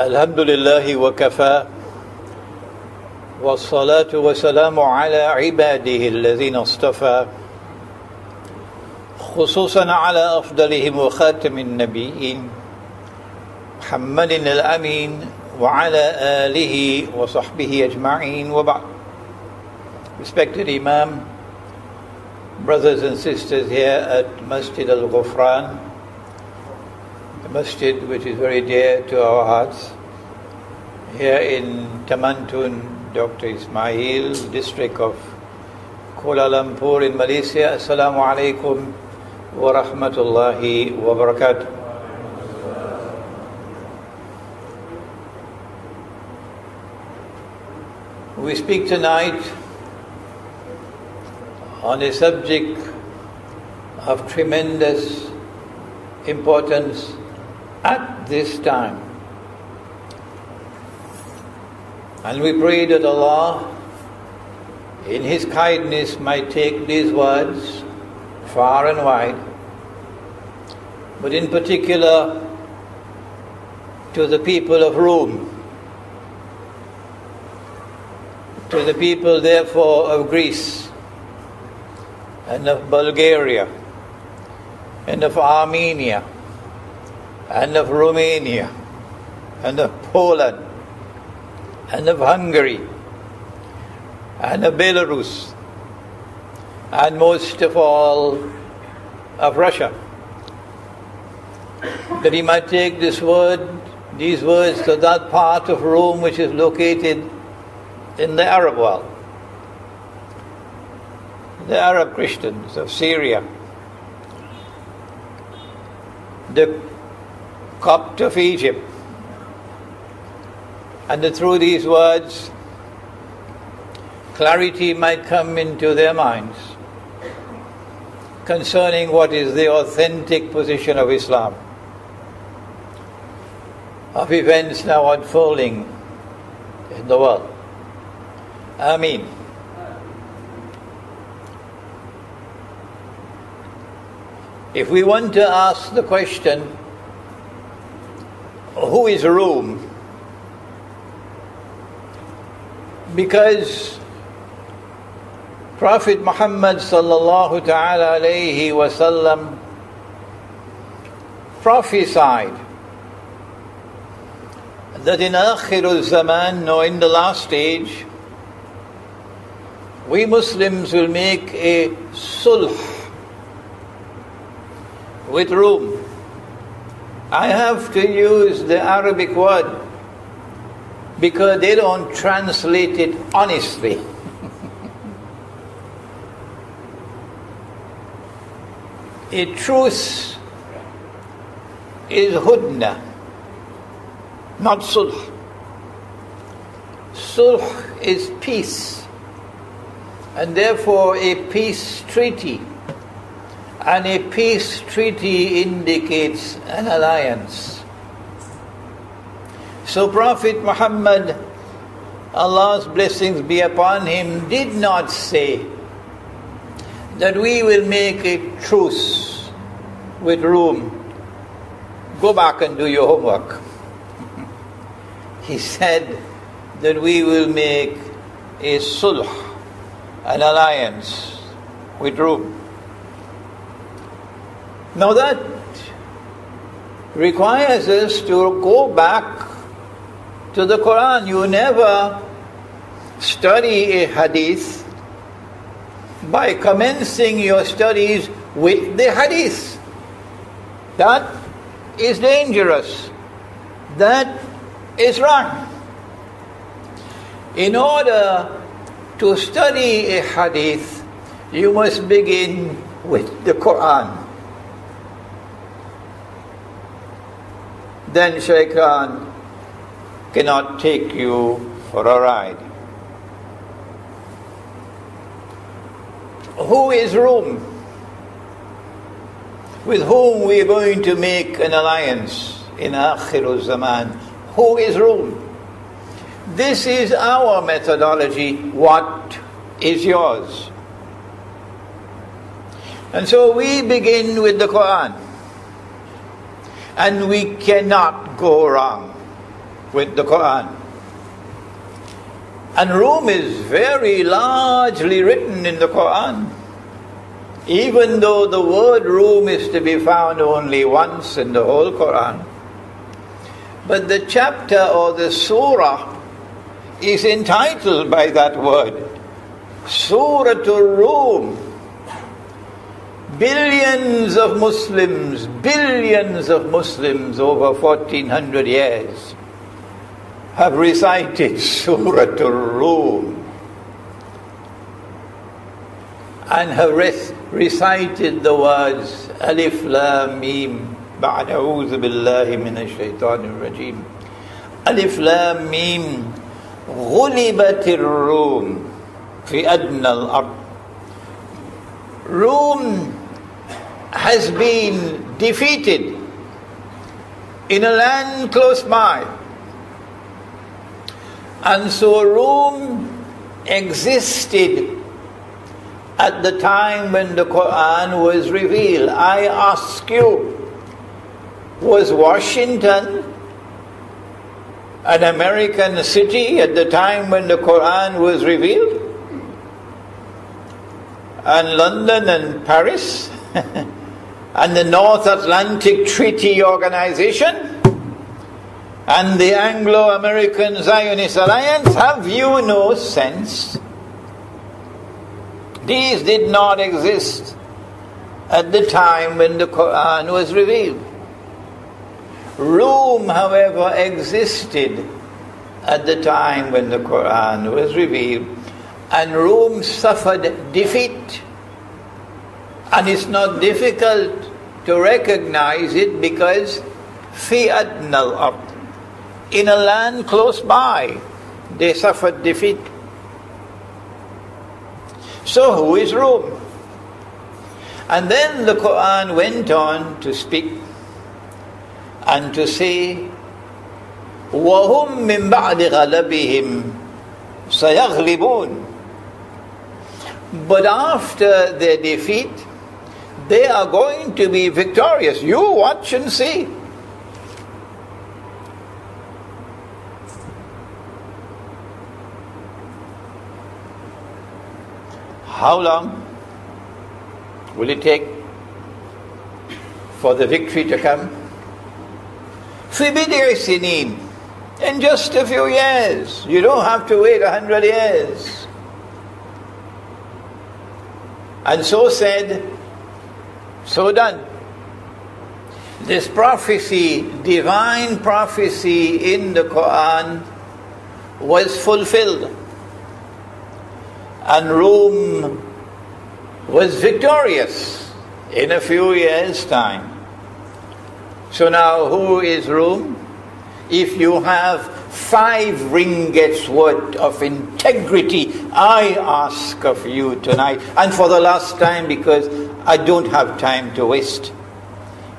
الحمد لله وكفى والصلاة والسلام على عباده الذين اصطفى خصوصا على أفضلهم وخاتم النبيين محمد الأمين وعلى آله وصحبه أجمعين وبعد. Respected Imam, brothers and sisters here at Masjid Al-Ghufran, the masjid which is very dear to our hearts, here in Tamantun, Dr. Ismail, district of Kuala Lumpur in Malaysia. Assalamu alaikum wa rahmatullahi wa barakatuh. We speak tonight on a subject of tremendous importance at this time. And we pray that Allah, in His kindness, might take these words far and wide, but in particular to the people of Rums, to the people therefore of Greece and of Bulgaria and of Armenia and of Romania and of Poland and of Hungary and of Belarus and most of all of Russia, that He might take these words to that part of Rome which is located in the Arab world, the Arab Christians of Syria, the Copt of Egypt, and that through these words clarity might come into their minds concerning what is the authentic position of Islam, of events now unfolding in the world. Ameen. If we want to ask the question, who is Rome? Because Prophet Muhammad sallallahu ta'ala alayhi wa sallam prophesied that in akhirul zaman, or in the last stage, we Muslims will make a sulh with Rome. I have to use the Arabic word because they don't translate it honestly. A truce is hudna, not sulh. Sulh is peace, and therefore a peace treaty. And a peace treaty indicates an alliance. So Prophet Muhammad, Allah's blessings be upon him, did not say that we will make a truce with Rome. Go back and do your homework. He said that we will make a sulh, an alliance with Rome. Now that requires us to go back to the Quran. You never study a hadith by commencing your studies with the hadith. That is dangerous. That is wrong. In order to study a hadith, you must begin with the Quran. Then shaitan cannot take you for a ride. Who is Rome? With whom we are going to make an alliance in Akhirul Zaman? Who is Rome? This is our methodology. What is yours? And so we begin with the Quran. And we cannot go wrong. with the Quran. And Rum is very largely written in the Quran, even though the word Rum is to be found only once in the whole Quran. But the chapter or the surah is entitled by that word, Suratul Rum. Billions of Muslims over 1400 years have recited Suratul Rum and have recited the words Alif Lam Mim بعد أعوذ بالله من الشيطان الرجيم ألف لام ميم غلبت الروم في أدنى الأرض. Rome has been defeated in a land close by. And so Rome existed at the time when the Quran was revealed. I ask you, was Washington an American city at the time when the Quran was revealed? And London and Paris and the North Atlantic Treaty Organization and the Anglo-American Zionist Alliance? Have you no sense? These did not exist at the time when the Quran was revealed. Rome, however, existed at the time when the Quran was revealed, and Rome suffered defeat. And it's not difficult to recognize it because fi adnal ard, in a land close by, they suffered defeat. So who is Rome? And then the Quran went on to speak and to say, وَهُمْ مِنْ بَعْدِ غَلَبِهِمْ سَيَغْلِبُونَ. But after their defeat, they are going to be victorious. You watch and see. How long will it take for the victory to come? في بضع سنين, in just a few years. You don't have to wait 100 years. And so said, so done. This prophecy, divine prophecy in the Quran, was fulfilled. And Rome was victorious in a few years' time. So now, who is Rome? If you have 5 ringgits worth of integrity, I ask of you tonight, and for the last time, because I don't have time to waste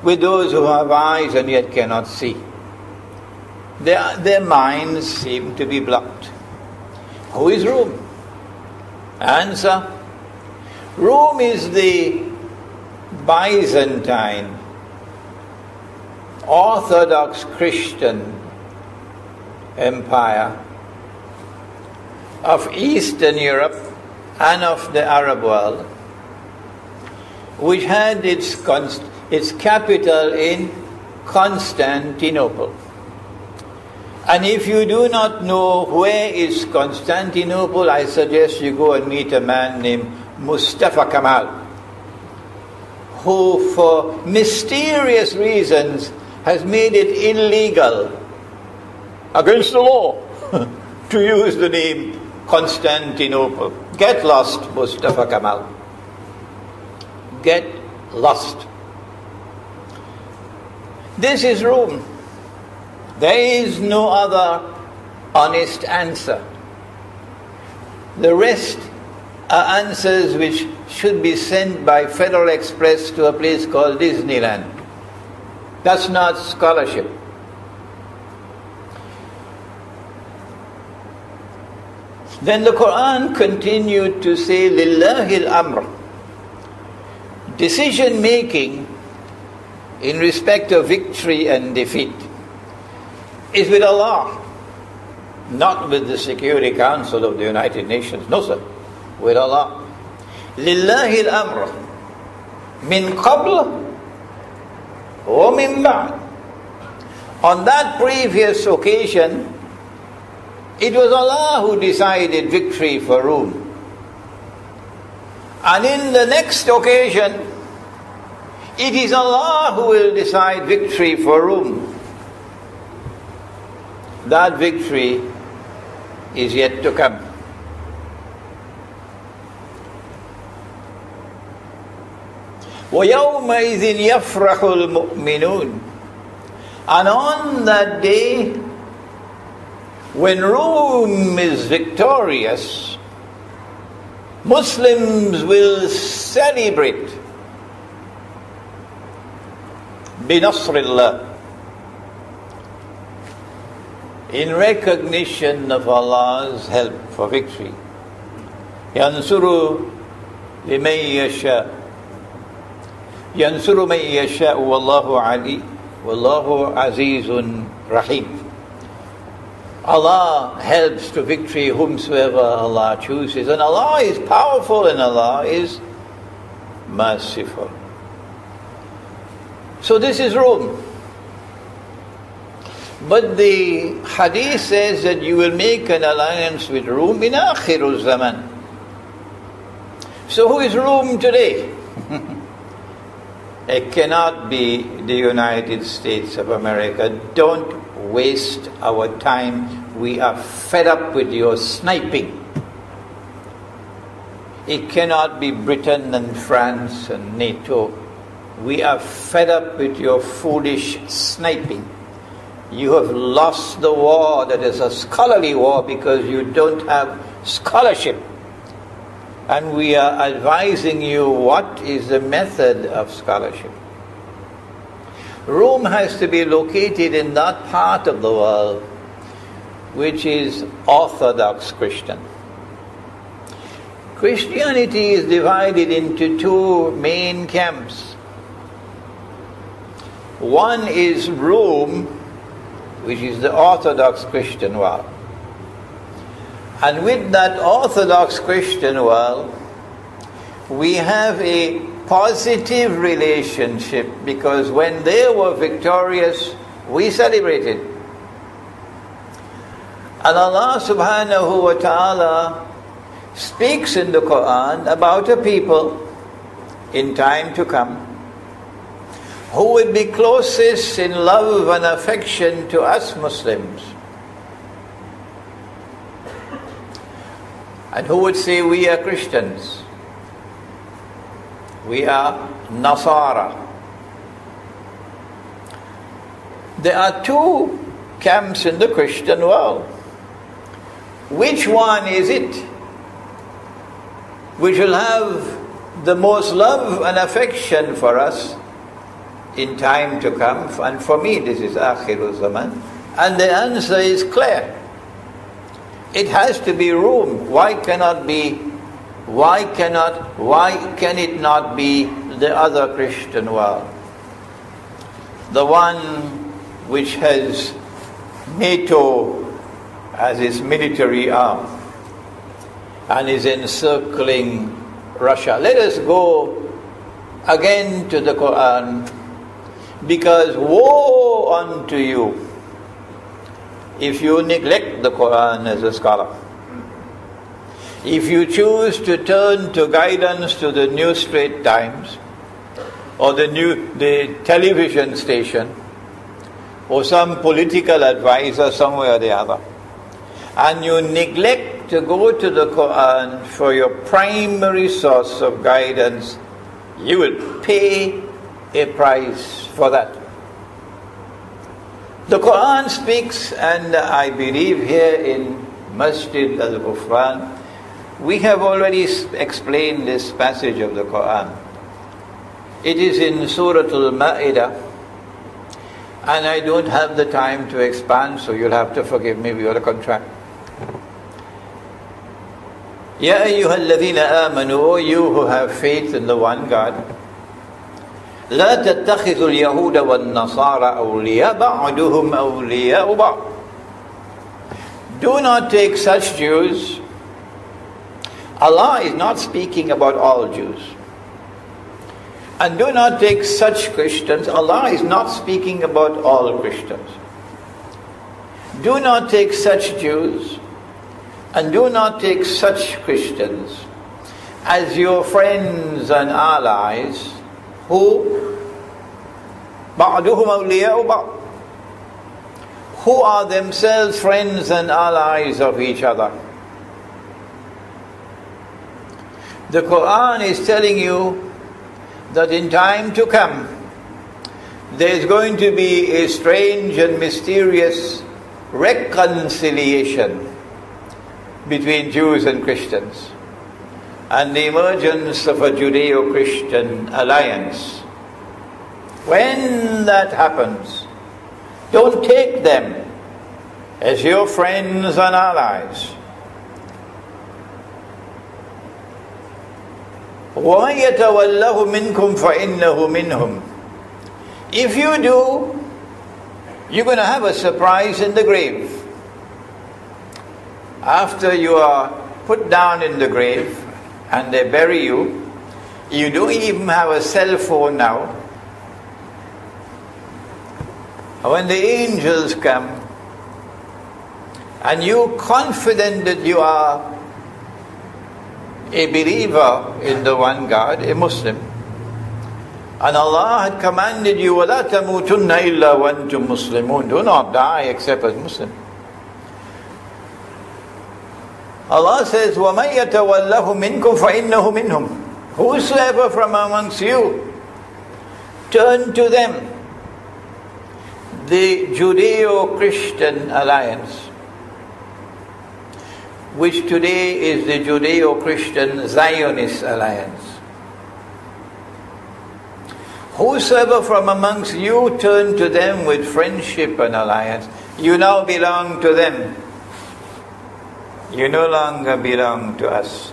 with those who have eyes and yet cannot see. Their minds seem to be blocked. Who is Rome? Answer: Rome is the Byzantine Orthodox Christian empire of Eastern Europe and of the Arab world, which had its capital in Constantinople. And if you do not know where is Constantinople, I suggest you go and meet a man named Mustafa Kemal, who for mysterious reasons has made it illegal, against the law, to use the name Constantinople. Get lost, Mustafa Kemal. Get lost. This is Rome. There is no other honest answer. The rest are answers which should be sent by Federal Express to a place called Disneyland. That's not scholarship. Then the Quran continued to say, Lillahi al-amr. Decision making in respect of victory and defeat is with Allah. Not with the Security Council of the United Nations. No, sir. With Allah. لله الأمر من قبل ومن بعد. On that previous occasion, it was Allah who decided victory for Rome. And in the next occasion, it is Allah who will decide victory for Rome. That victory is yet to come. وَيَوْمَئِذٍ يَفْرَحُ الْمُؤْمِنُونَ. And on that day, when Rome is victorious, Muslims will celebrate بِنَصْرِ اللَّهِ, in recognition of Allah's help for victory. يَنْصُرُ لِمَنْ يَشَاءُ يَنْصُرُ مَنْ يَشَاءُ وَاللَّهُ عَلِيٌّ وَاللَّهُ عَزِيزٌ رَحِيمٌ. Allah helps to victory whomsoever Allah chooses, and Allah is powerful and Allah is merciful. So this is Rome. But the hadith says that you will make an alliance with Rome in akhirul zaman. So who is Rome today? It cannot be the United States of America. Don't waste our time. We are fed up with your sniping. It cannot be Britain and France and NATO. We are fed up with your foolish sniping. You have lost the war that is a scholarly war because you don't have scholarship. And we are advising you what is the method of scholarship. Rome has to be located in that part of the world which is Orthodox Christian. Christianity is divided into two main camps. One is Rome, which is the Orthodox Christian world. And with that Orthodox Christian world, we have a positive relationship because when they were victorious, we celebrated. And Allah subhanahu wa ta'ala speaks in the Quran about a people in time to come who would be closest in love and affection to us Muslims. And who would say we are Christians? We are Nazar. There are two camps in the Christian world. Which one is it which will have the most love and affection for us in time to come? And for me this is akhirul zaman. And the answer is clear. It has to be Rome. Why can it not be the other Christian world? The one which has NATO as its military arm and is encircling Russia. Let us go again to the Quran, because woe unto you if you neglect the Quran as a scholar. If you choose to turn to guidance to the New Straits Times or the television station or some political advisor somewhere or the other, and you neglect to go to the Quran for your primary source of guidance, you will pay a price for that. The Quran speaks, and I believe here in Masjid al-Ghufran, we have already explained this passage of the Quran. It is in Surah Al-Ma'idah, and I don't have the time to expand, so you'll have to forgive me, we are a contract. Ya ayyuhalladhina amanu, O you who have faith in the one God, لا تتخذوا اليهود والنصارى أولياء بعضهم أولياء بعض. Do not take such Jews. Allah is not speaking about all Jews. And do not take such Christians. Allah is not speaking about all Christians. Do not take such Jews, and do not take such Christians as your friends and allies who بعضهم أولياء بعض, who are themselves friends and allies of each other. The Quran is telling you that in time to come there is going to be a strange and mysterious reconciliation between Jews and Christians, and the emergence of a Judeo-Christian alliance. When that happens, don't take them as your friends and allies. وَمَن يَتَوَلَّهُ مِنْكُمْ فَإِنَّهُ مِنْهُمْ. If you do, you're going to have a surprise in the grave. After you are put down in the grave and they bury you, you don't even have a cell phone now. When the angels come and you're confident that you are a believer in the one God, a Muslim, and Allah had commanded you, وَلَا تَمُوتُنَّ إِلَّا وَأَنْتُمْ مُسْلِمُونَ, do not die except as Muslim. Allah says, وَمَنْ يَتَوَلَّهُ مِنْكُمْ فَإِنَّهُ مِنْهُمْ. Whosoever from amongst you turn to them, the Judeo-Christian alliance, which today is the Judeo-Christian Zionist alliance. Whosoever from amongst you turn to them with friendship and alliance, you now belong to them. You no longer belong to us.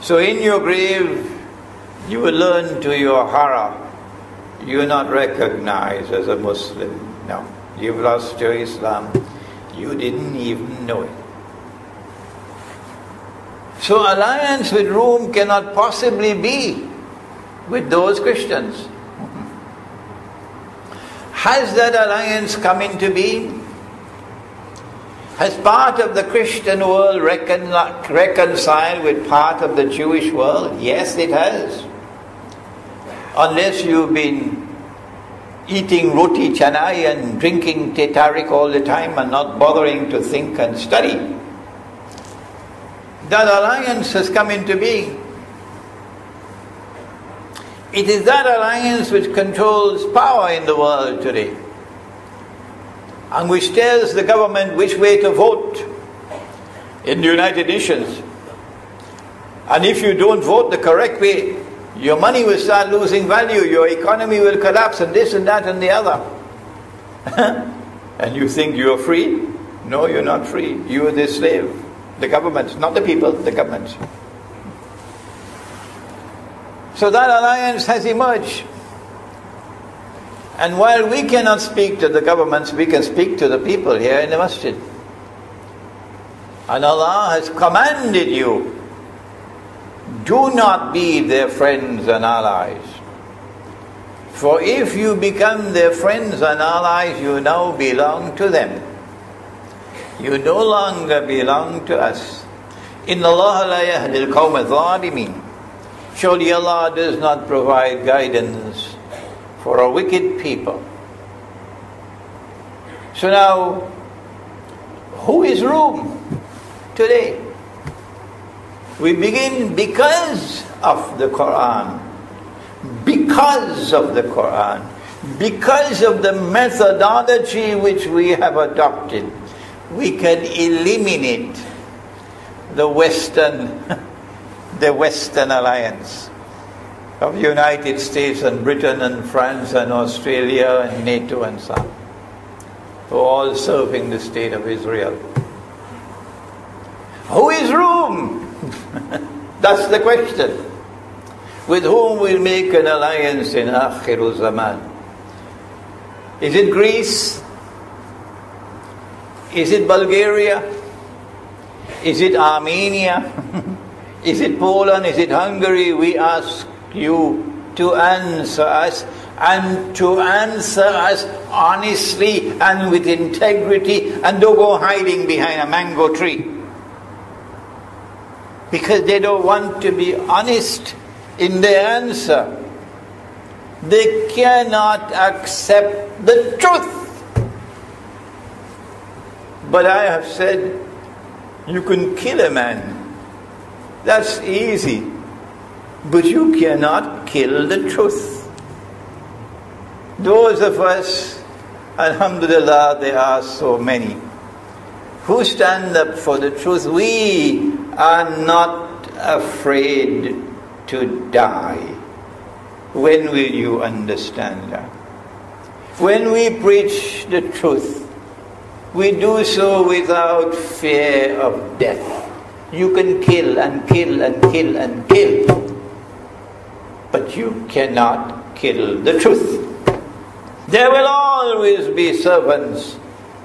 So in your grave, you will learn to your horror, you're not recognized as a Muslim. No, you've lost your Islam. You didn't even know it. So alliance with Rome cannot possibly be with those Christians. Has that alliance come into being? Has part of the Christian world reconciled with part of the Jewish world? Yes, it has. Unless you've been eating roti canai and drinking tetarik all the time and not bothering to think and study. That alliance has come into being. It is that alliance which controls power in the world today, and which tells the government which way to vote in the United Nations. And if you don't vote the correct way, your money will start losing value, your economy will collapse, and this and that and the other. And you think you're free? No, you're not free. You are the slave. The government, not the people, the government. So that alliance has emerged. And while we cannot speak to the governments, we can speak to the people here in the masjid. And Allah has commanded you, do not be their friends and allies. For if you become their friends and allies, you now belong to them. You no longer belong to us. Inna Allah la yahdi al-qawm al-zalimin. Surely Allah does not provide guidance for a wicked people. So now, who is Rome today? We begin because of the Quran. Because of the Quran. Because of the methodology which we have adopted, we can eliminate the Western alliance of United States and Britain and France and Australia and NATO and so on, who are all serving the state of Israel. Who is Rome? That's the question. With whom we'll make an alliance in Akhiru Zaman? Is it Greece? Is it Bulgaria? Is it Armenia? Is it Poland? Is it Hungary? We ask you to answer us, and to answer us honestly and with integrity, and don't go hiding behind a mango tree. Because they don't want to be honest in their answer. They cannot accept the truth. But I have said, you can kill a man. That's easy. But you cannot kill the truth. Those of us, alhamdulillah, there are so many, who stand up for the truth, we are not afraid to die. When will you understand that? When we preach the truth, we do so without fear of death. You can kill and kill and kill and kill, but you cannot kill the truth. There will always be servants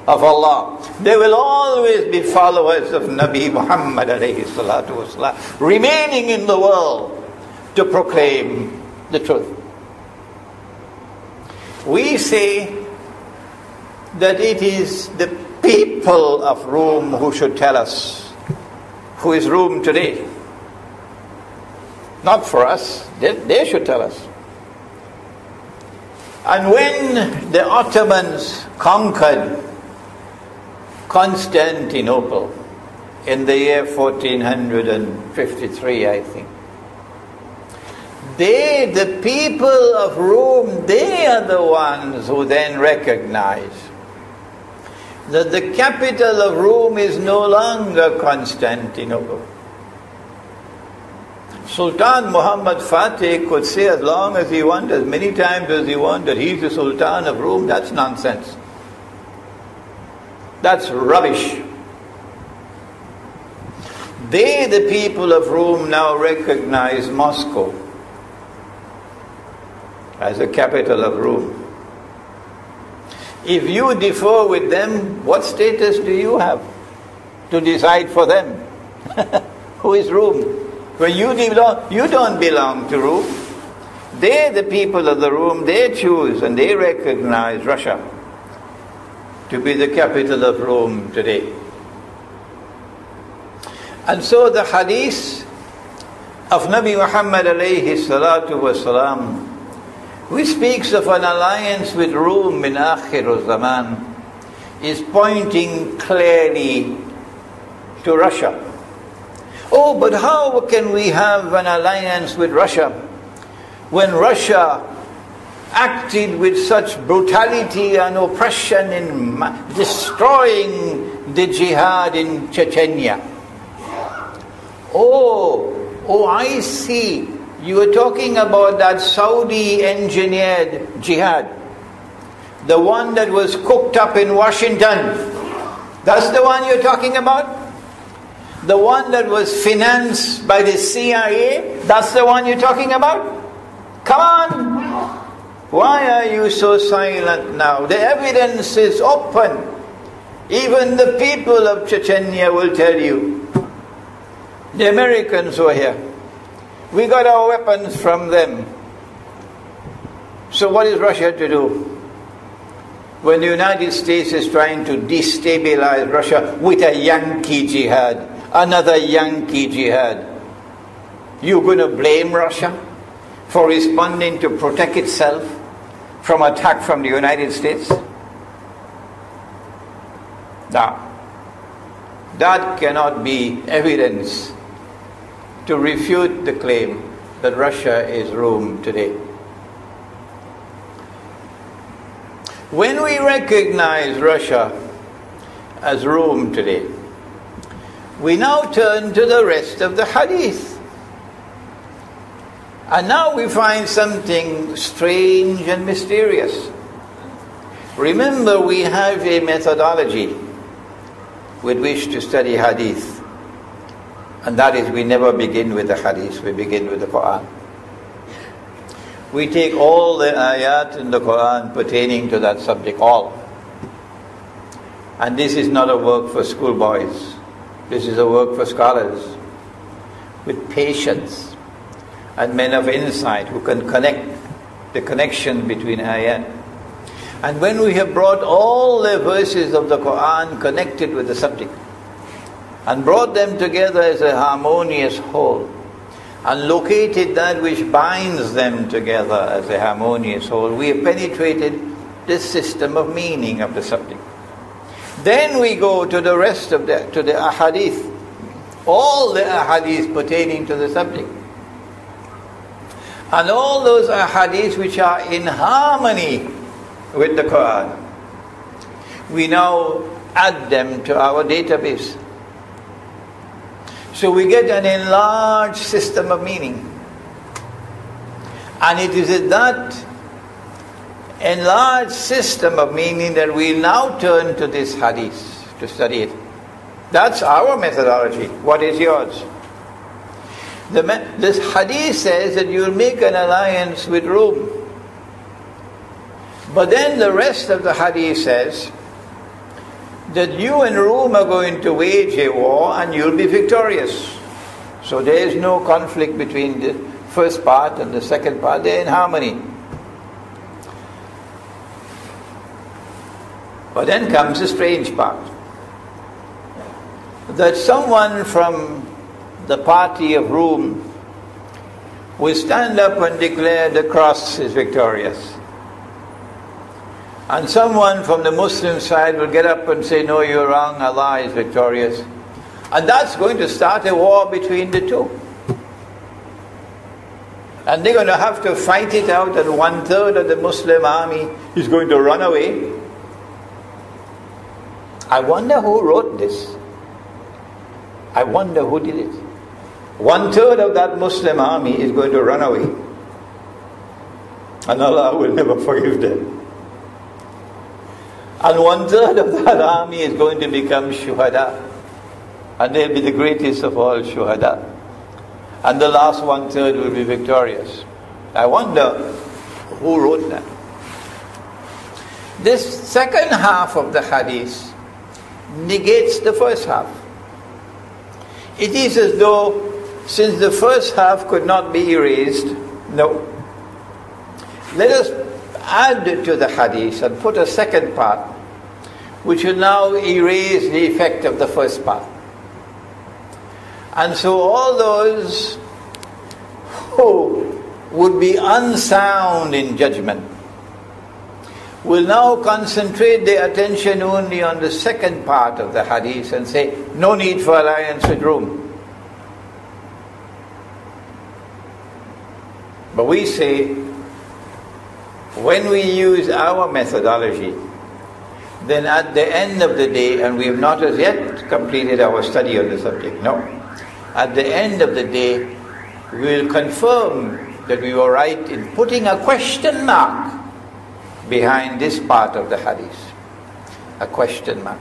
of Allah. There will always be followers of Nabi Muhammad alayhi salatu wasalam, remaining in the world to proclaim the truth. We say that it is the people of Rome who should tell us who is Rome today. Not for us, they should tell us. And when the Ottomans conquered Constantinople in the year 1453, I think, they, the people of Rome, they are the ones who then recognize that the capital of Rome is no longer Constantinople. Sultan Muhammad Fatih could say as long as he wanted, as many times as he wanted, he's the Sultan of Rome. That's nonsense. That's rubbish. They, the people of Rome, now recognize Moscow as the capital of Rome. If you differ with them, what status do you have to decide for them? Who is Rome? When you don't belong to Rome. They, the people of the Rome, they choose and they recognize Russia to be the capital of Rome today. And so the hadith of Nabi Muhammad alayhi salatu wasalam, which speaks of an alliance with Rome in Akhir Zaman, is pointing clearly to Russia. Oh, but how can we have an alliance with Russia when Russia acted with such brutality and oppression in destroying the jihad in Chechnya? Oh, I see. You were talking about that Saudi-engineered jihad. The one that was cooked up in Washington. That's the one you're talking about? The one that was financed by the CIA? That's the one you're talking about? Come on! Why are you so silent now? The evidence is open. Even the people of Chechnya will tell you. The Americans were here. We got our weapons from them. So what is Russia to do? When the United States is trying to destabilize Russia with a Yankee jihad, another Yankee jihad, you going to blame Russia for responding to protect itself from attack from the United States? Now, that cannot be evidence to refute the claim that Russia is Rome today. When we recognize Russia as Rome today, we now turn to the rest of the hadith. And now we find something strange and mysterious. Remember, we have a methodology with which to study hadith. And that is, we never begin with the hadith, we begin with the Quran. We take all the ayat in the Quran pertaining to that subject, all. And this is not a work for schoolboys. This is a work for scholars with patience and men of insight who can connect the connection between ayat. And when we have brought all the verses of the Quran connected with the subject and brought them together as a harmonious whole and located that which binds them together as a harmonious whole, we have penetrated this system of meaning of the subject. Then we go to the rest of the ahadith, all the ahadith pertaining to the subject. And all those ahadith which are in harmony with the Quran, we now add them to our database. So we get an enlarged system of meaning. And it is in that enlarged system of meaning that we now turn to this hadith to study it. That's our methodology. What is yours? This hadith says that you'll make an alliance with Rome. But then the rest of the hadith says that you and Rome are going to wage a war and you'll be victorious. So there is no conflict between the first part and the second part. They're in harmony. But then comes the strange part. That someone from the party of Rome will stand up and declare the cross is victorious. And someone from the Muslim side will get up and say, no, you're wrong, Allah is victorious. And that's going to start a war between the two. And they're going to have to fight it out, and 1/3 of the Muslim army is going to run away. I wonder who wrote this. I wonder who did it. 1/3 of that Muslim army is going to run away. And Allah will never forgive them. And 1/3 of that army is going to become shuhada. And they'll be the greatest of all shuhada. And the last 1/3 will be victorious. I wonder who wrote that. This second half of the hadith negates the first half. It is as though, since the first half could not be erased, no. Let us add to the hadith and put a second part, which will now erase the effect of the first part. And so all those who would be unsound in judgment will now concentrate their attention only on the second part of the hadith and say, no need for alliance with Rome. But we say, when we use our methodology, then at the end of the day, and we have not as yet completed our study on the subject, no. At the end of the day, we will confirm that we were right in putting a question mark behind this part of the hadith. A question mark.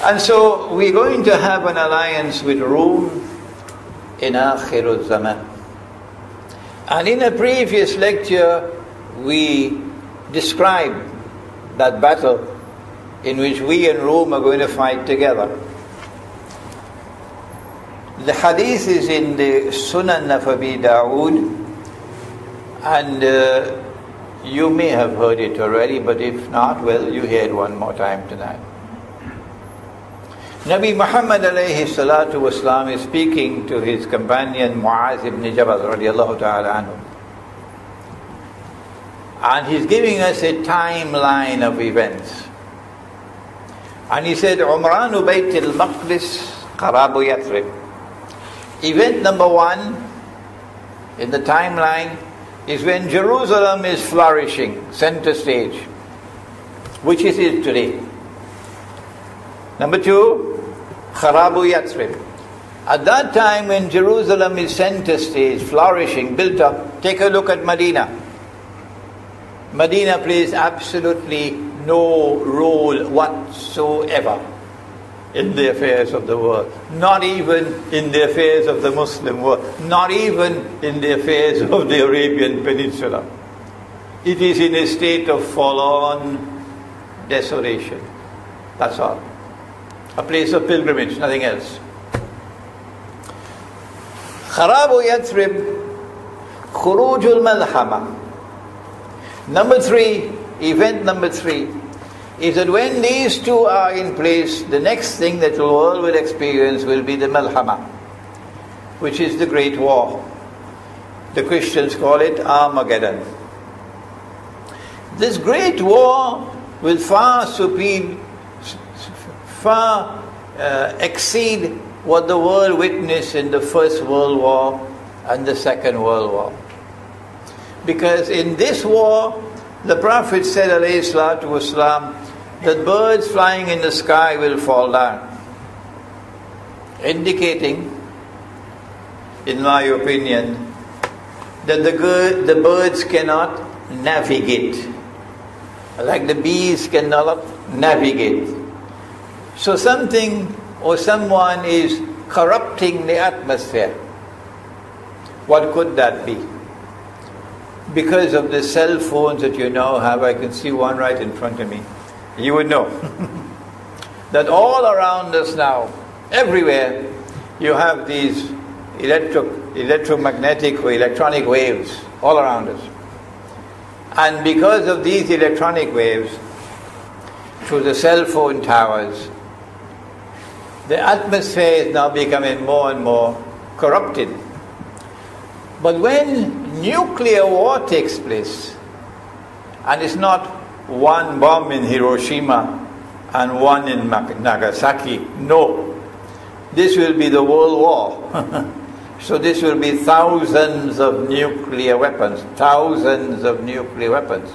And so we're going to have an alliance with Rome in Akhirul Zaman. And in a previous lecture, we described that battle in which we and Rome are going to fight together. The hadith is in the Sunan of Abi Dawood, and you may have heard it already, but if not, well, you hear it one more time tonight. Nabi Muhammad alayhi salatu wasalam is speaking to his companion Muaz ibn Jabal radiallahu ta'ala anhu. And he's giving us a timeline of events. And he said, Umranu Bayt al-Maqdis Qarabu Yathrib. Event number 1 in the timeline is when Jerusalem is flourishing, center stage, which it is today. Number 2, Kharabu Yathrib. At that time when Jerusalem is center stage, flourishing, built up, take a look at Medina. Medina plays absolutely no role whatsoever in the affairs of the world. Not even in the affairs of the Muslim world. Not even in the affairs of the Arabian Peninsula. It is in a state of forlorn desolation. That's all. a place of pilgrimage, nothing else. Kharabu Yathrib, Khurujul Malhama. Number 3, event number 3, is that when these two are in place, the next thing that the world will experience will be the Malhama, which is the Great War. The Christians call it Armageddon. This Great War will far exceed what the world witnessed in the First World War and the Second World War. Because in this war, the Prophet said, alayhi salatu wasalam, that birds flying in the sky will fall down, indicating, in my opinion, that the birds cannot navigate, like the bees cannot navigate. So something or someone is corrupting the atmosphere. What could that be? Because of the cell phones that you now have, I can see one right in front of me, you would know that all around us now, everywhere, you have these electromagnetic or electronic waves all around us. And because of these electronic waves, through the cell phone towers, the atmosphere is now becoming more and more corrupted. But when nuclear war takes place, and it's not one bomb in Hiroshima and one in Nagasaki, no, this will be the world war. So this will be thousands of nuclear weapons, thousands of nuclear weapons.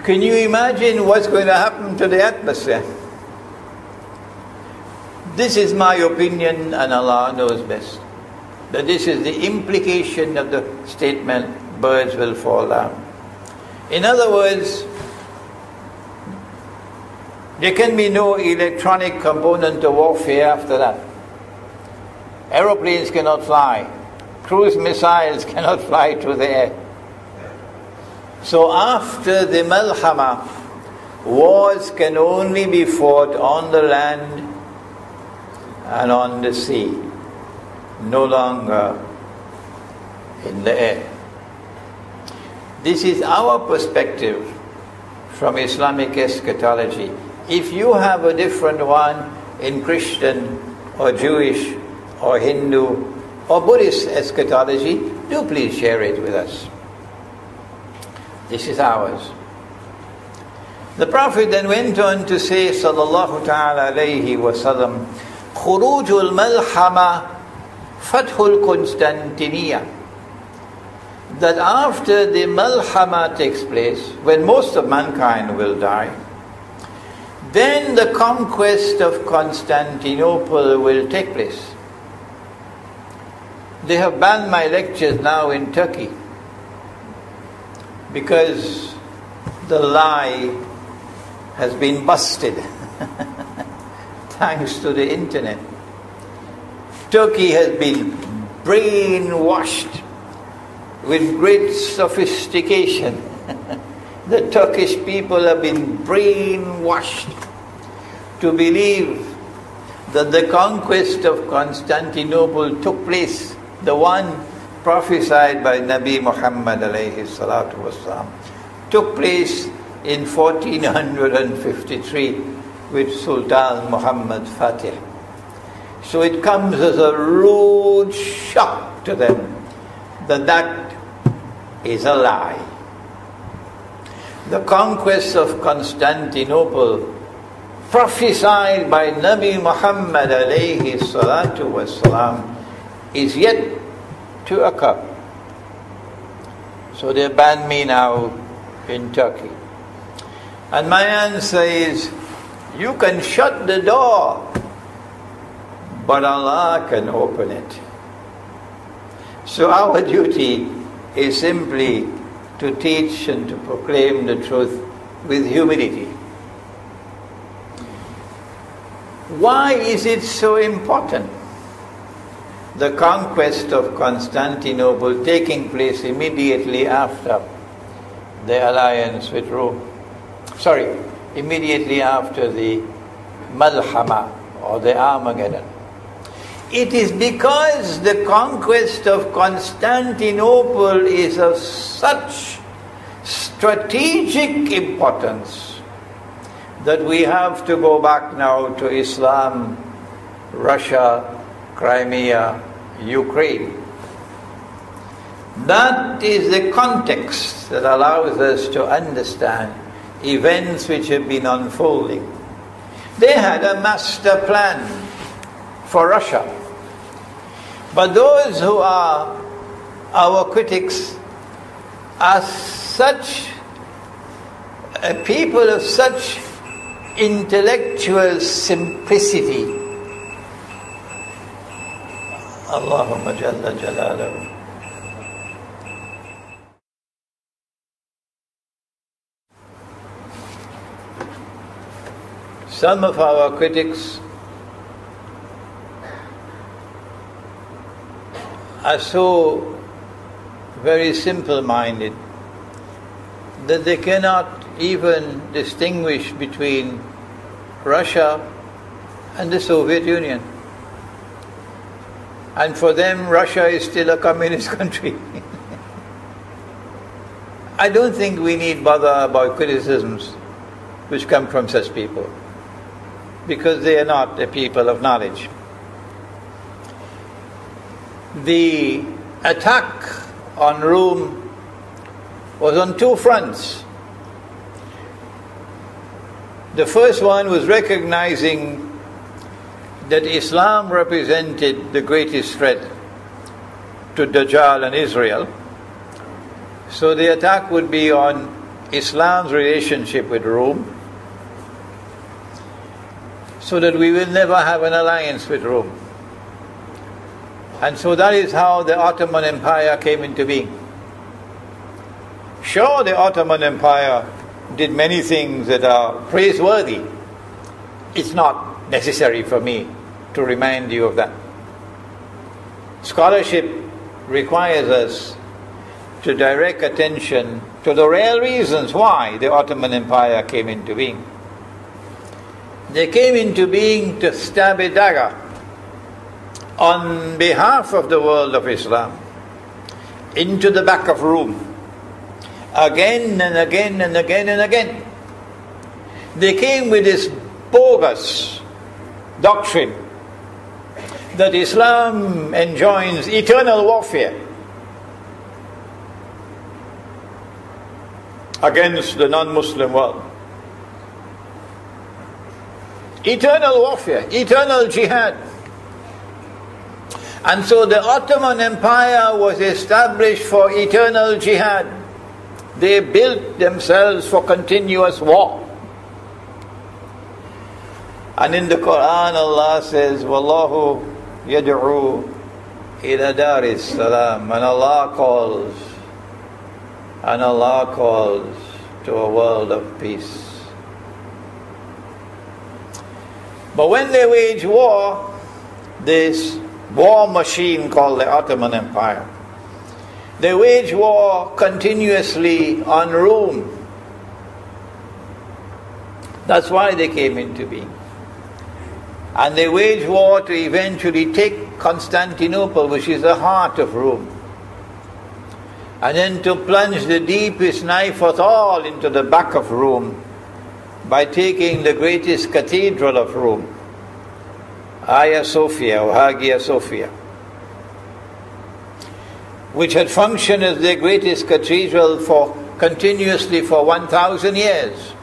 Can you imagine what's going to happen to the atmosphere? This is my opinion, and Allah knows best, that this is the implication of the statement, birds will fall down. In other words, there can be no electronic component of warfare after that. Aeroplanes cannot fly. Cruise missiles cannot fly through the air. So after the Malhama, wars can only be fought on the land and on the sea, no longer in the air. This is our perspective from Islamic eschatology. If you have a different one in Christian or Jewish or Hindu or Buddhist eschatology, do please share it with us. This is ours. The Prophet then went on to say, sallallahu ta'ala alayhi wa sallam, Khurujul Malhama Fathul Constantinia. That after the Malhama takes place, when most of mankind will die, then the conquest of Constantinople will take place. They have banned my lectures now in Turkey because the lie has been busted thanks to the internet. Turkey has been brainwashed with great sophistication. The Turkish people have been brainwashed to believe that the conquest of Constantinople took place, the one prophesied by Nabi Muhammad alayhi salatu wasalam, took place in 1453 with Sultan Muhammad Fatih. So it comes as a rude shock to them that that is a lie. The conquest of Constantinople, prophesied by Nabi Muhammad alayhi salatu wasalam, is yet to occur. So they ban me now in Turkey. And my answer is, you can shut the door, but Allah can open it. So our duty is simply to teach and to proclaim the truth with humility. Why is it so important? The conquest of Constantinople taking place immediately after the alliance with Rome. Immediately after the Malhama, or the Armageddon. It is because the conquest of Constantinople is of such strategic importance that we have to go back now to Islam, Russia, Crimea, Ukraine. That is the context that allows us to understand events which have been unfolding. They had a master plan for Russia. But those who are our critics are such people of such intellectual simplicity. Allahumma jalla jalaluhu. Some of our critics are so very simple-minded that they cannot even distinguish between Russia and the Soviet Union. And for them, Russia is still a communist country. I don't think we need bother about criticisms which come from such people, because they are not a people of knowledge. The attack on Rome was on two fronts. The first one was recognizing that Islam represented the greatest threat to Dajjal and Israel. So the attack would be on Islam's relationship with Rome, so that we will never have an alliance with Rome. And so that is how the Ottoman Empire came into being. Sure, the Ottoman Empire did many things that are praiseworthy. It's not necessary for me to remind you of that. Scholarship requires us to direct attention to the real reasons why the Ottoman Empire came into being. They came into being to stab a dagger on behalf of the world of Islam into the back of Rome, again and again and again and again. They came with this bogus doctrine that Islam enjoins eternal warfare against the non-Muslim world. Eternal warfare, eternal jihad. And so the Ottoman Empire was established for eternal jihad. They built themselves for continuous war. And in the Quran Allah says, Wallahu yad'u ila daris salam. And Allah calls to a world of peace. But when they wage war, this war machine called the Ottoman Empire, they wage war continuously on Rome. That's why they came into being. And they wage war to eventually take Constantinople, which is the heart of Rome, and then to plunge the deepest knife of all into the back of Rome by taking the greatest cathedral of Rome, Hagia Sophia, or Hagia Sophia, which had functioned as the greatest cathedral continuously for 1,000 years.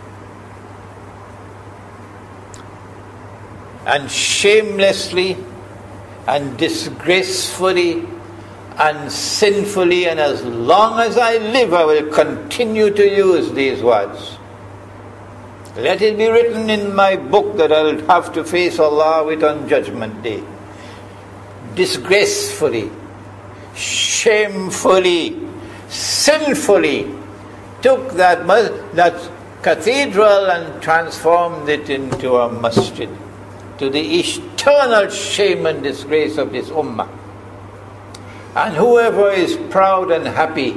And shamelessly and disgracefully and sinfully, and as long as I live I will continue to use these words. Let it be written in my book that I will have to face Allah with on Judgment Day. Disgracefully, shamefully, sinfully took that cathedral and transformed it into a masjid, to the eternal shame and disgrace of this ummah. And whoever is proud and happy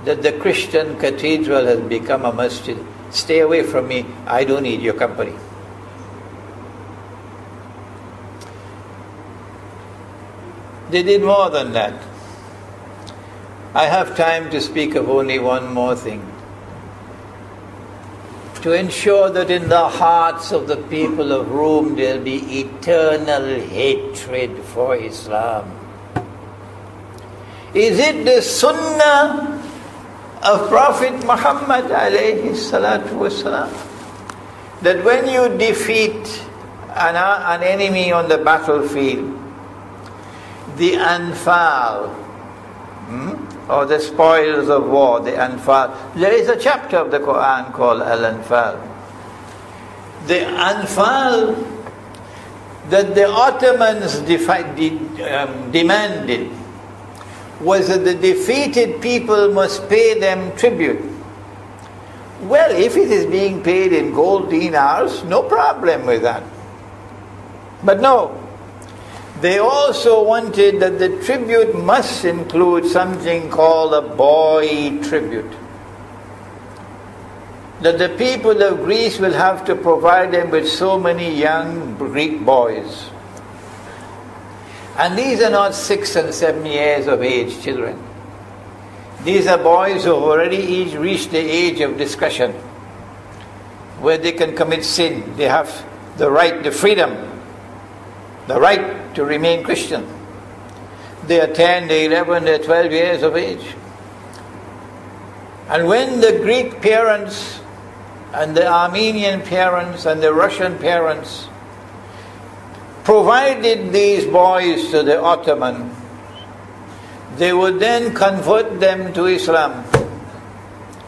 that the Christian cathedral has become a masjid, stay away from me, I don't need your company. They did more than that. I have time to speak of only one more thing. To ensure that in the hearts of the people of Rome there will be eternal hatred for Islam. Is it the sunnah of Prophet Muhammad alayhi salatu wasalam that when you defeat an enemy on the battlefield, the anfal, or the spoils of war, the anfal. There is a chapter of the Quran called Al-Anfal. The anfal that the Ottomans demanded was that the defeated people must pay them tribute. Well, if it is being paid in gold dinars, no problem with that. But no. They also wanted that the tribute must include something called a boy tribute. That the people of Greece will have to provide them with so many young Greek boys. And these are not 6 and 7 years of age children. These are boys who have already reached the age of discretion, where they can commit sin. They have the right, the freedom, the right to remain Christian. They are 10, they are 11, they are 12 years of age. And when the Greek parents and the Armenian parents and the Russian parents provided these boys to the Ottoman, they would then convert them to Islam.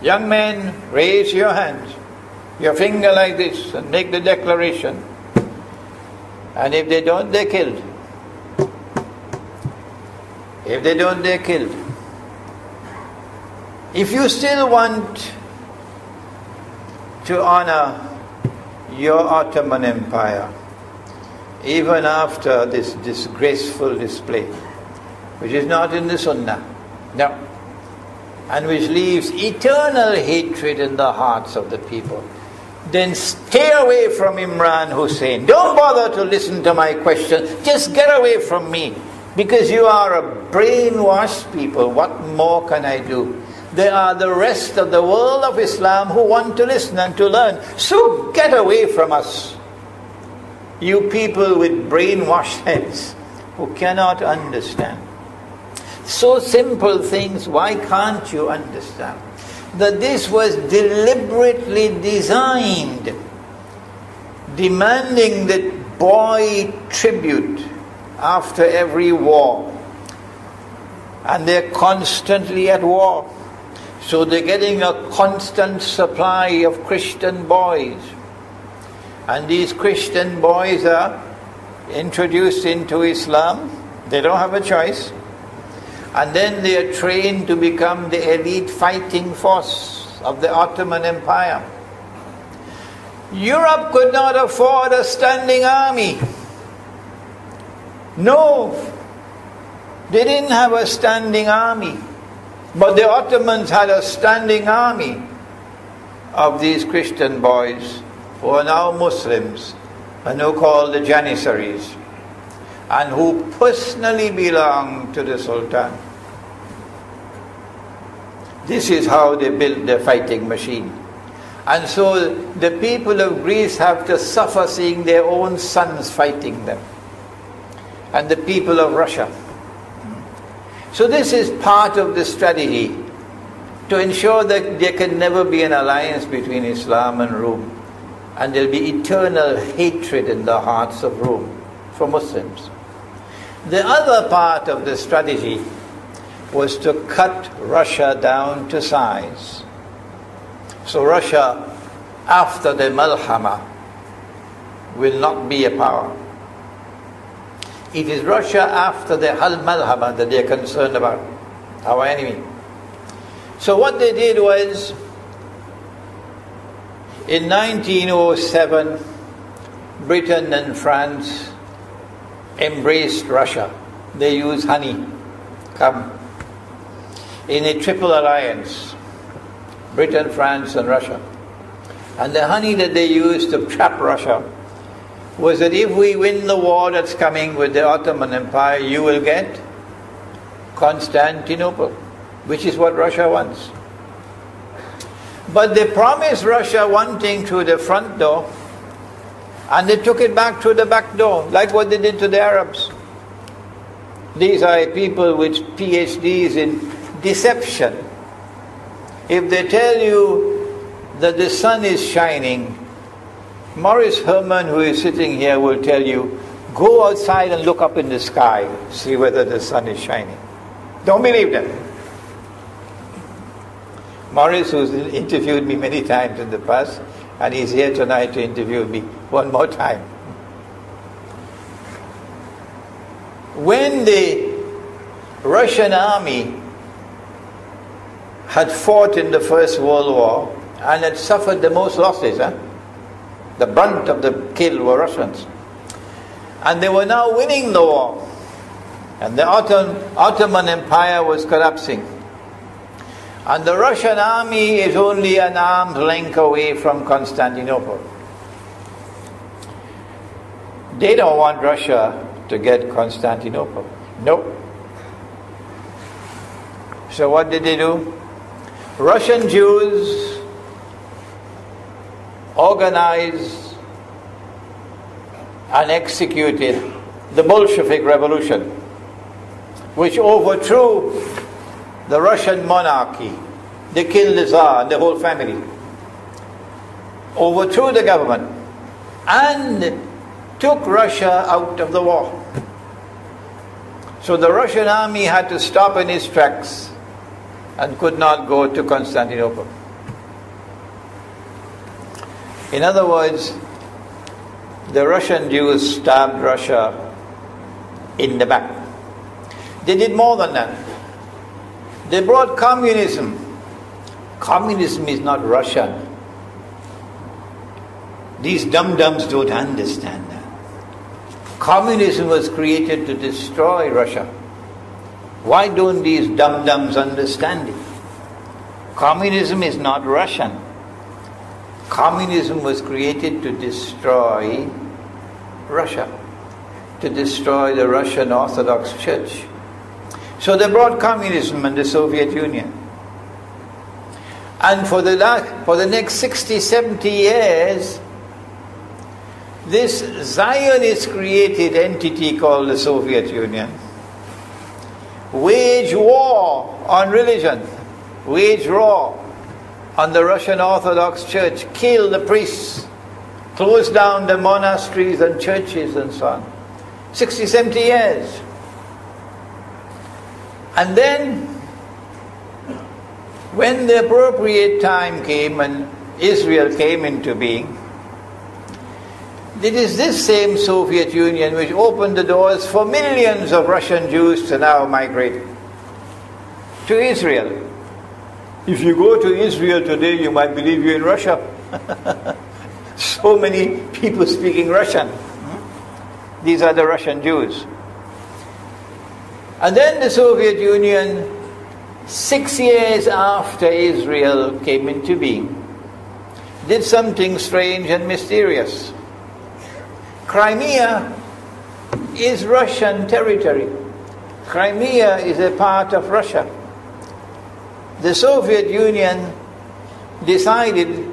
Young men, raise your hands, your finger like this, and make the declaration. And if they don't, they're killed. If they don't, they're killed. If you still want to honor your Ottoman Empire, even after this disgraceful display, which is not in the Sunnah, no, and which leaves eternal hatred in the hearts of the people, then stay away from Imran Hosein. Don't bother to listen to my question. Just get away from me. Because you are a brainwashed people. What more can I do? There are the rest of the world of Islam who want to listen and to learn. So get away from us. You people with brainwashed heads who cannot understand. So simple things, why can't you understand? That this was deliberately designed, demanding that boy tribute after every war. And they're constantly at war. So they're getting a constant supply of Christian boys. And these Christian boys are introduced into Islam. They don't have a choice. And then they are trained to become the elite fighting force of the Ottoman Empire. Europe could not afford a standing army. No, they didn't have a standing army. But the Ottomans had a standing army of these Christian boys who are now Muslims and who are called the Janissaries, and who personally belong to the Sultan. This is how they built their fighting machine. And so the people of Greece have to suffer seeing their own sons fighting them. And the people of Russia. So this is part of the strategy to ensure that there can never be an alliance between Islam and Rome. And there will be eternal hatred in the hearts of Rome for Muslims. The other part of the strategy was to cut Russia down to size. So Russia, after the Malhama, will not be a power. It is Russia after the Malhama that they are concerned about, our enemy. So what they did was, in 1907, Britain and France embraced Russia. They used honey, in a triple alliance, Britain, France and Russia. And the honey that they used to trap Russia was that if we win the war that's coming with the Ottoman Empire, you will get Constantinople, which is what Russia wants. But they promised Russia one thing through the front door, and they took it back through the back door, like what they did to the Arabs. These are people with PhDs in deception. If they tell you that the sun is shining, Morris Herman, who is sitting here, will tell you, go outside and look up in the sky, see whether the sun is shining. Don't believe them. Morris, who's interviewed me many times in the past, and he's here tonight to interview me one more time. When the Russian army had fought in the First World War and had suffered the most losses, the brunt of the kill were Russians, and they were now winning the war, and the Ottoman Empire was collapsing, and the Russian army is only an arm's length away from Constantinople. They don't want Russia to get Constantinople. Nope. So what did they do? Russian Jews organized and executed the Bolshevik Revolution, which overthrew the Russian monarchy. They killed the Tsar and the whole family, overthrew the government, and took Russia out of the war. So the Russian army had to stop in its tracks and could not go to Constantinople. In other words, the Russian Jews stabbed Russia in the back. They did more than that. They brought communism. Communism is not Russian. These dum-dums don't understand that. Communism was created to destroy Russia. Why don't these dum-dums understand it? Communism is not Russian. Communism was created to destroy Russia, to destroy the Russian Orthodox Church. So they brought communism in the Soviet Union. And for the next 60, 70 years, this Zionist-created entity called the Soviet Union waged war on religion, waged war on the Russian Orthodox Church, killed the priests, closed down the monasteries and churches and so on. 60, 70 years. And then, when the appropriate time came and Israel came into being, it is this same Soviet Union which opened the doors for millions of Russian Jews to now migrate to Israel. If you go to Israel today, you might believe you're in Russia. So many people speaking Russian. These are the Russian Jews. And then the Soviet Union, 6 years after Israel came into being, did something strange and mysterious. Crimea is Russian territory. Crimea is a part of Russia. The Soviet Union decided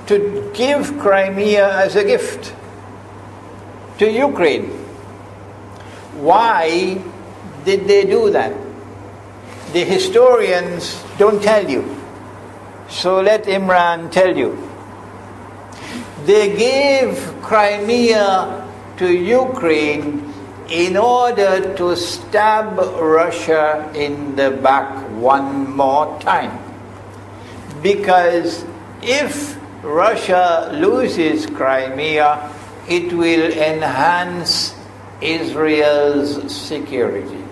to give Crimea as a gift to Ukraine. Why did they do that? The historians don't tell you. So let Imran tell you. They gave Crimea to Ukraine in order to stab Russia in the back one more time. Because if Russia loses Crimea, it will enhance Israel's security.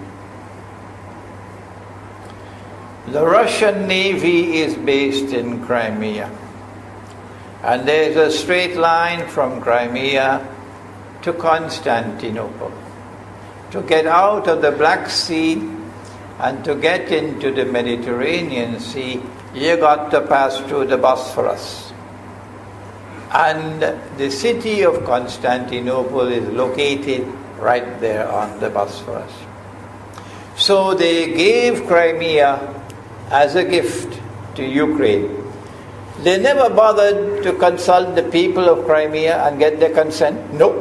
The Russian Navy is based in Crimea. And there is a straight line from Crimea to Constantinople. To get out of the Black Sea and to get into the Mediterranean Sea, you got to pass through the Bosphorus. And the city of Constantinople is located right there on the Bosphorus. So they gave Crimea as a gift to Ukraine. They never bothered to consult the people of Crimea and get their consent. No.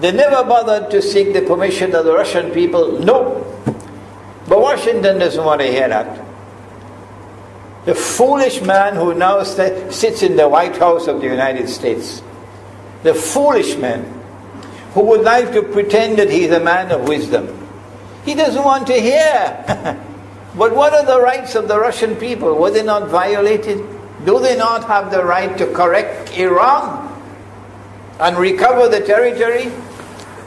They never bothered to seek the permission of the Russian people. No. But Washington doesn't want to hear that. The foolish man who now sits in the White House of the United States, the foolish man who would like to pretend that he's a man of wisdom, he doesn't want to hear. But what are the rights of the Russian people? Were they not violated? Do they not have the right to correct Iran and recover the territory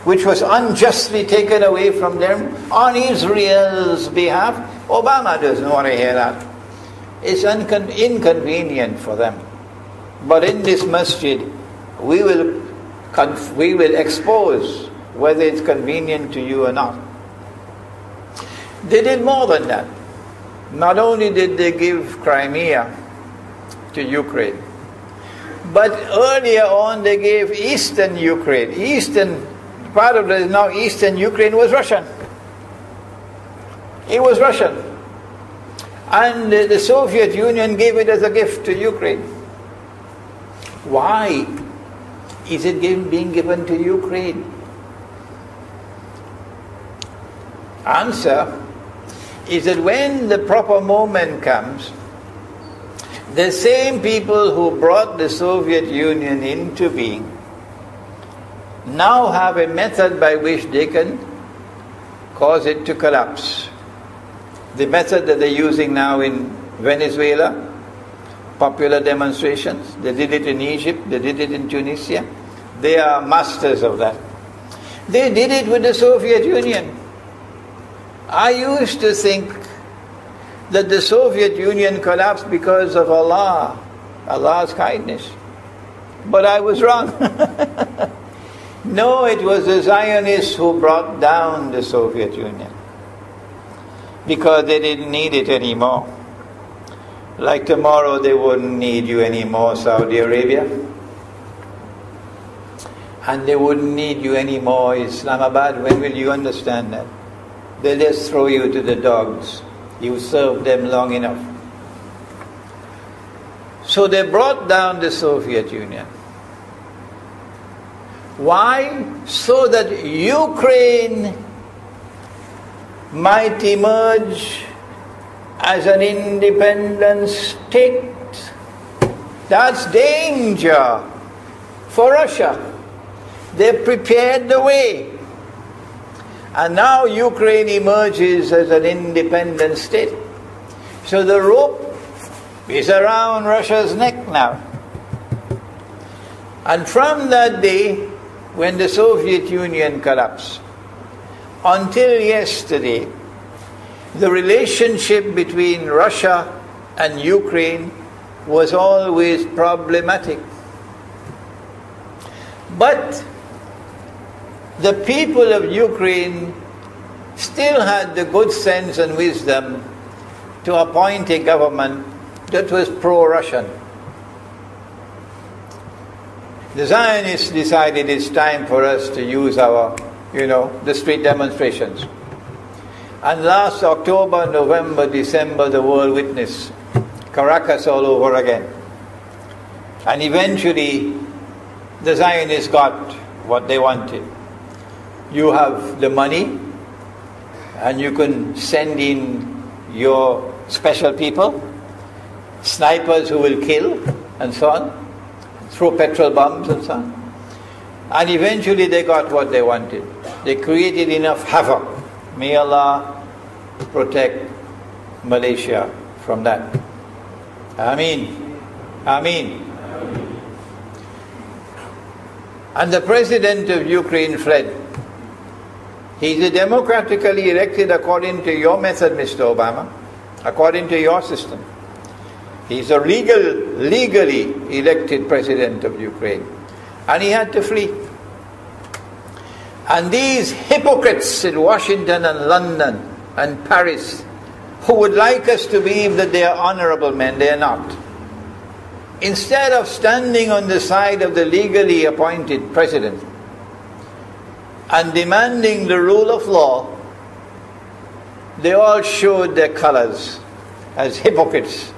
which was unjustly taken away from them on Israel's behalf? Obama doesn't want to hear that. It's inconvenient for them. But in this masjid, we will expose whether it's convenient to you or not. They did more than that. Not only did they give Crimea to Ukraine, but earlier on they gave eastern Ukraine. Eastern, part of the now eastern Ukraine was Russian. It was Russian. And the Soviet Union gave it as a gift to Ukraine. Why is it being given to Ukraine? Answer is that when the proper moment comes, the same people who brought the Soviet Union into being now have a method by which they can cause it to collapse. The method that they're using now in Venezuela, popular demonstrations, they did it in Egypt, they did it in Tunisia. They are masters of that. They did it with the Soviet Union. I used to think that the Soviet Union collapsed because of Allah, Allah's kindness. But I was wrong. No, it was the Zionists who brought down the Soviet Union, because they didn't need it anymore. Like tomorrow they wouldn't need you anymore, Saudi Arabia. And they wouldn't need you anymore, Islamabad. When will you understand that? They'll just throw you to the dogs. You served them long enough. So they brought down the Soviet Union. Why? So that Ukraine might emerge as an independent state. That's danger for Russia. They prepared the way. And now Ukraine emerges as an independent state. So the rope is around Russia's neck now. And from that day, when the Soviet Union collapsed, until yesterday, the relationship between Russia and Ukraine was always problematic. But the people of Ukraine still had the good sense and wisdom to appoint a government that was pro-Russian. The Zionists decided it's time for us to use our, the street demonstrations. And last October, November, December, the world witnessed Caracas all over again. And eventually, the Zionists got what they wanted. You have the money, and you can send in your special people, snipers who will kill, and so on, throw petrol bombs and so on. And eventually they got what they wanted. They created enough havoc. May Allah protect Malaysia from that. Ameen. Ameen. And the president of Ukraine fled. He's a democratically elected according to your method, Mr. Obama, according to your system. He's a legally elected president of Ukraine. And he had to flee. And these hypocrites in Washington and London and Paris, who would like us to believe that they are honorable men, they are not. Instead of standing on the side of the legally appointed president and demanding the rule of law, they all showed their colors as hypocrites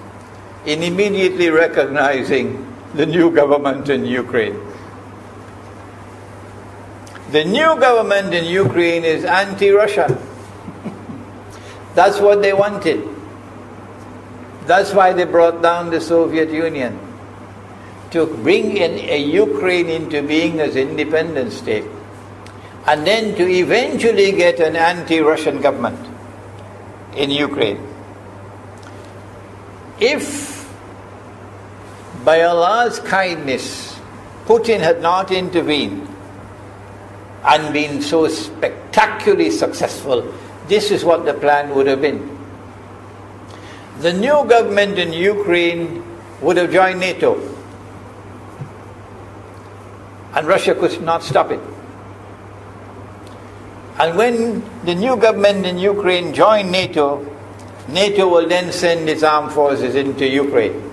in immediately recognizing the new government in Ukraine. The new government in Ukraine is anti-Russia. That's what they wanted. That's why they brought down the Soviet Union, to bring in a Ukraine into being as an independent state, and then to eventually get an anti-Russian government in Ukraine. If by Allah's kindness Putin had not intervened and been so spectacularly successful, this is what the plan would have been. The new government in Ukraine would have joined NATO, and Russia could not stop it. And when the new government in Ukraine joined NATO, NATO will then send its armed forces into Ukraine.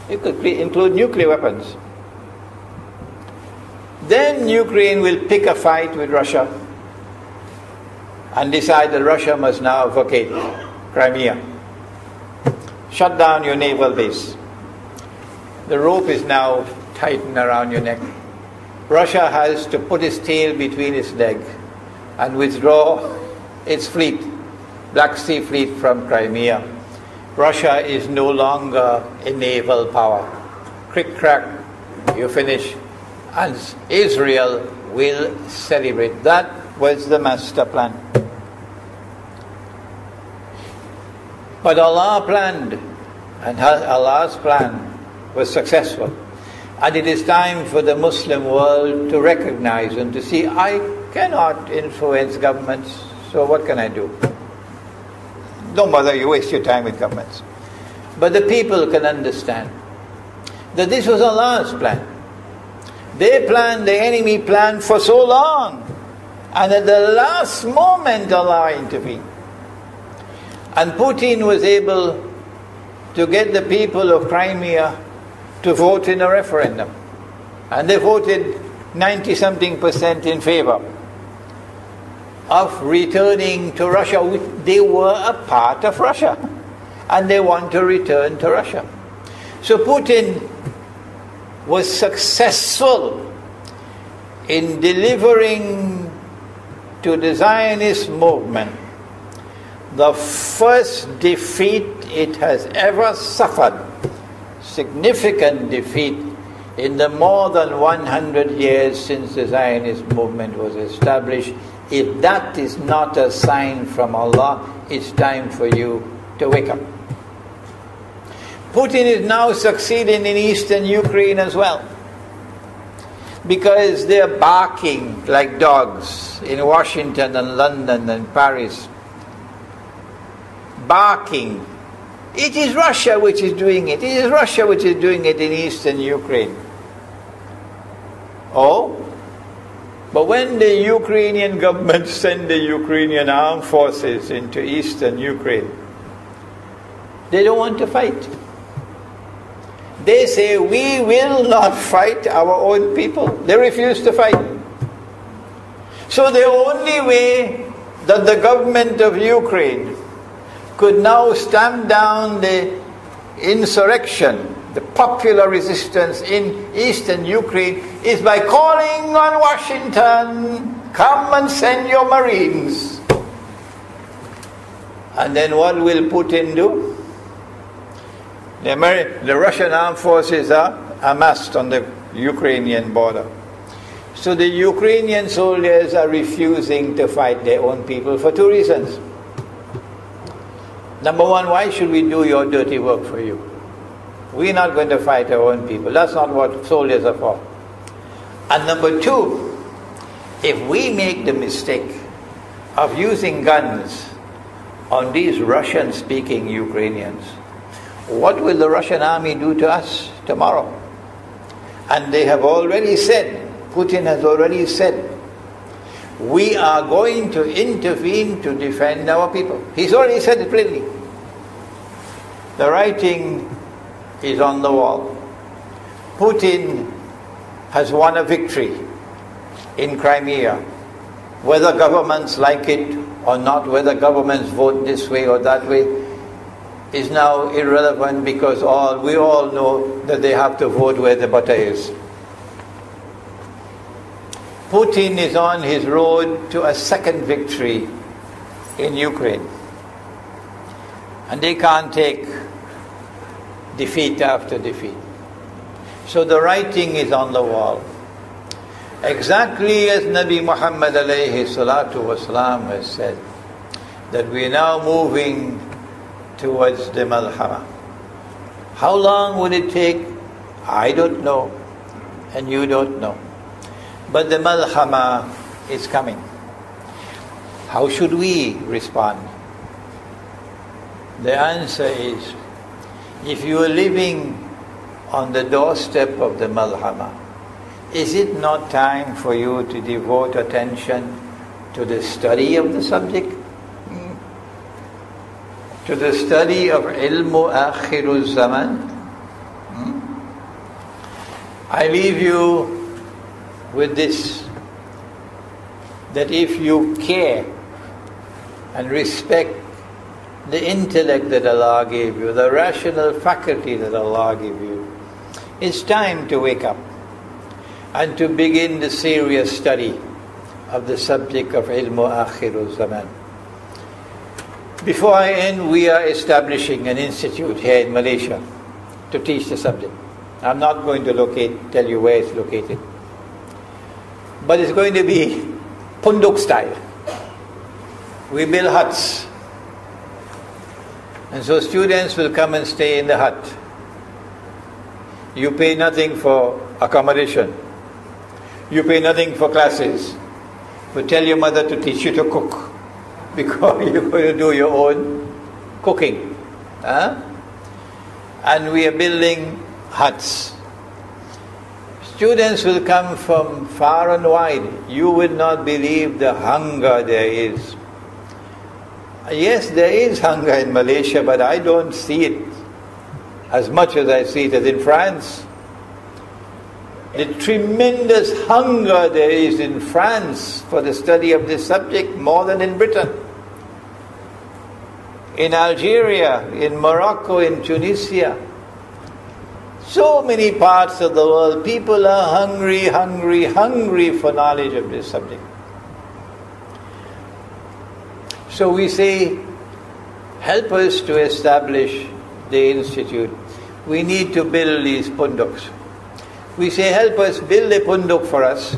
It could include nuclear weapons. Then Ukraine will pick a fight with Russia and decide that Russia must now vacate Crimea. Shut down your naval base. The rope is now tightened around your neck. Russia has to put its tail between its legs and withdraw its fleet, Black Sea Fleet, from Crimea. Russia is no longer a naval power. Crick crack, you finish. And Israel will celebrate. That was the master plan. But Allah planned, and Allah's plan was successful. And it is time for the Muslim world to recognize and to see, I cannot influence governments, so what can I do? Don't bother, you waste your time with governments. But the people can understand that this was Allah's plan. They planned, the enemy planned for so long, and at the last moment Allah intervened. And Putin was able to get the people of Crimea to vote in a referendum. And they voted 90-something% in favor of returning to Russia. They were a part of Russia, and they want to return to Russia. So Putin was successful in delivering to the Zionist movement the first defeat it has ever suffered, significant defeat, in the more than 100 years since the Zionist movement was established. If that is not a sign from Allah, it's time for you to wake up. Putin is now succeeding in eastern Ukraine as well, because they're barking like dogs in Washington and London and Paris. Barking. It is Russia which is doing it. It is Russia which is doing it in eastern Ukraine. Oh, but when the Ukrainian government send the Ukrainian armed forces into eastern Ukraine, they don't want to fight. They say, we will not fight our own people. They refuse to fight. So the only way that the government of Ukraine could now stamp down the insurrection, the popular resistance in eastern Ukraine, is by calling on Washington, come and send your Marines. And then what will Putin do? The Russian armed forces are amassed on the Ukrainian border. So the Ukrainian soldiers are refusing to fight their own people for two reasons. Number one, why should we do your dirty work for you? We're not going to fight our own people. That's not what soldiers are for. And number two, if we make the mistake of using guns on these Russian-speaking Ukrainians, what will the Russian army do to us tomorrow? And they have already said, Putin has already said, we are going to intervene to defend our people. He's already said it plainly. The writing is on the wall. Putin has won a victory in Crimea, whether governments like it or not, whether governments vote this way or that way, is now irrelevant, because we all know that they have to vote where the butter is. Putin is on his road to a second victory in Ukraine. And they can't take defeat after defeat. So the writing is on the wall. Exactly as Nabi Muhammad alayhi salatu wasalam has said, that we are now moving towards the malhama. How long will it take? I don't know, and you don't know. But the malhama is coming. How should we respond? The answer is, if you are living on the doorstep of the malhama, is it not time for you to devote attention to the study of the subject? To the study of ilmu akhirul zaman? I leave you with this, that if you care and respect the intellect that Allah gave you, the rational faculty that Allah gave you, it's time to wake up and to begin the serious study of the subject of ilmu akhirul zaman. Before I end, we are establishing an institute here in Malaysia to teach the subject. I'm not going to tell you where it's located. But it's going to be punduk style. We build huts. And so students will come and stay in the hut. You pay nothing for accommodation. You pay nothing for classes. But tell your mother to teach you to cook, because you're going to do your own cooking. And we are building huts. Students will come from far and wide. You will not believe the hunger there is. Yes, there is hunger in Malaysia, but I don't see it as much as I see it as in France. The tremendous hunger there is in France for the study of this subject, more than in Britain. In Algeria, in Morocco, in Tunisia, so many parts of the world, people are hungry for knowledge of this subject. So we say, help us to establish the institute. We need to build these punduks. We say, help us build a punduk for us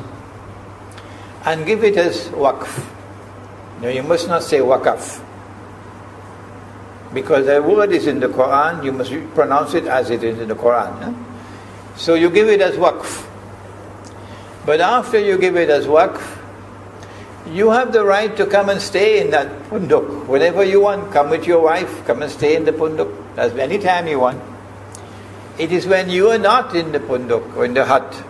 and give it as waqf. Now you must not say waqaf, because the word is in the Quran, you must pronounce it as it is in the Quran. So you give it as waqf. But after you give it as waqf, you have the right to come and stay in that punduk whenever you want. Come with your wife, come and stay in the punduk as any time you want. It is when you are not in the punduk or in the hut,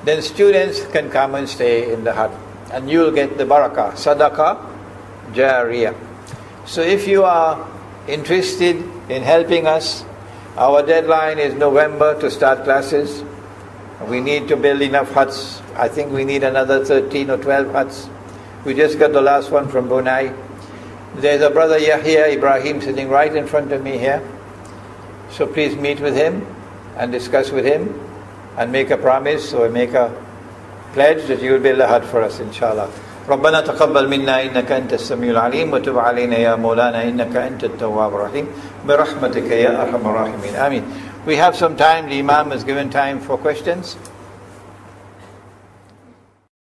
then students can come and stay in the hut, and you'll get the barakah, sadaqah jariyah. So if you are interested in helping us, our deadline is November to start classes. We need to build enough huts. I think we need another 13 or 12 huts. We just got the last one from Brunei. There's a brother Yahya Ibrahim sitting right in front of me here. So please meet with him and discuss with him and make a promise or make a pledge that you will build a hut for us, inshallah. ربنا تقبل منا إنك أنت السميع العليم وتب علينا يا مولانا إنك أنت التواب الرحيم برحمتك يا أرحم الراحمين. Ameen. We have some time. The Imam has given time for questions.